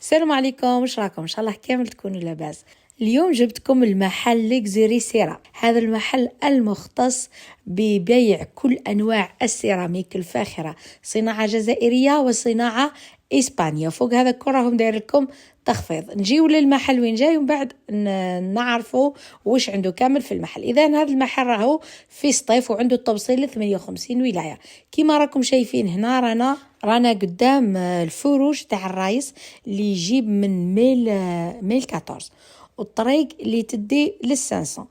السلام عليكم، واش راكم؟ ان شاء الله كامل تكونوا لاباس. اليوم جبتكم المحل ليكزوري سيرا. هذا المحل المختص ببيع كل انواع السيراميك الفاخره، صناعه جزائريه وصناعه اسبانيا. فوق هذا كل راهم داير لكم تخفيض. نجيو للمحل وين جاي ومن بعد نعرفوا واش عنده كامل في المحل. اذا هذا المحل راهو في سطيف وعنده التوصيل ل 58 ولايه. كيما راكم شايفين هنا رانا قدام الفروج تاع الرايس اللي يجيب من ميل 14، والطريق اللي تدي لل500.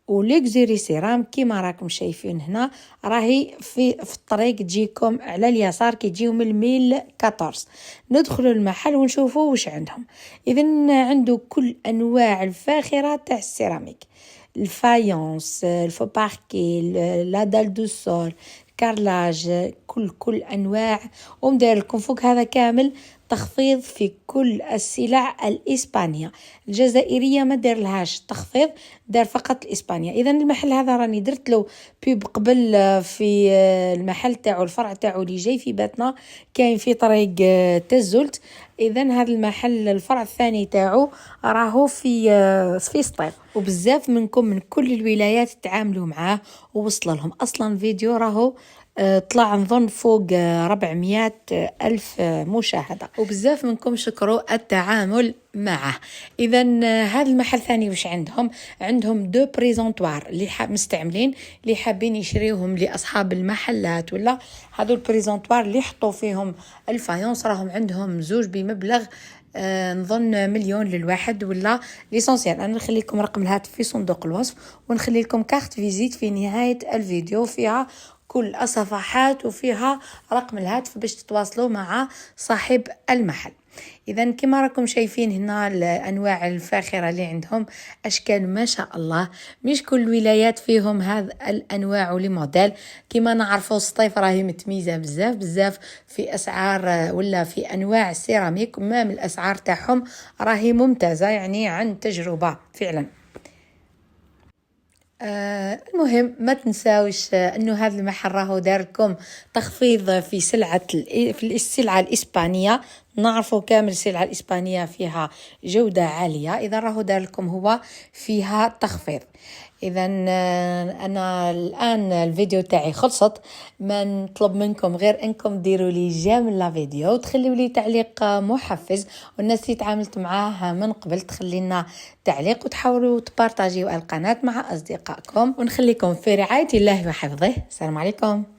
وليكزوري سيرام كيما راكم شايفين هنا راهي في الطريق تجيكم على اليسار كي تجيهم الميل 14. ندخلوا المحل ونشوفوا واش عندهم. اذا عنده كل انواع الفاخره تاع السيراميك، الفايونس، الفو باركي، لا دال دو سول، كارلاج، كل انواع. ومدير لكم فوق هذا كامل تخفيض في كل السلع الاسبانيه. الجزائريه ما دار لهاش تخفيض، دار فقط الاسبانيه. اذا المحل هذا راني درت له بيب قبل في المحل تاعو، الفرع تاعو اللي جاي في باتنا كاين في طريق تزلت. اذا هذا المحل الفرع الثاني تاعو راهو في سطيف، وبزاف منكم من كل الولايات تعاملوا معاه ووصل لهم. اصلا الفيديو راهو طلع نظن فوق 400 ألف مشاهدة، وبزاف منكم شكروا التعامل معه. إذا هذا المحل ثاني وش عندهم دو بريزونتوار اللي مستعملين، اللي حابين يشريوهم لأصحاب المحلات ولا هذو البريزونتوار اللي يحطوا فيهم الفايونس. راهم عندهم زوج بمبلغ نظن 1,000,000 للواحد ولا ليسونسيال. انا نخلي لكم رقم الهاتف في صندوق الوصف، ونخلي لكم كارت فيزيت في نهاية الفيديو فيها كل الصفحات وفيها رقم الهاتف باش تتواصلوا مع صاحب المحل. اذا كما راكم شايفين هنا الانواع الفاخره اللي عندهم، اشكال ما شاء الله. مش كل الولايات فيهم هذا الانواع ولي كما نعرفوا سطيف راهي متميزه بزاف في اسعار ولا في انواع السيراميك، ما من الاسعار تاعهم راهي ممتازه، يعني عن تجربه فعلا. المهم ما تنساوش انه هذا المحل راهو داركم تخفيض في في السلعه الاسبانيه. نعرفوا كامل السلعه الاسبانيه فيها جوده عاليه، اذا راهو داركم هو فيها تخفيض. اذا انا الان الفيديو تاعي خلصت. ما نطلب منكم غير انكم ديروا لي جيم لا فيديو وتخليوا لي تعليق محفز، والناس اللي تعاملت معاها من قبل تخلي لنا تعليق، وتحاولوا تبارطاجيوا القناه مع اصدقائكم. ونخليكم في رعايه الله وحفظه. السلام عليكم.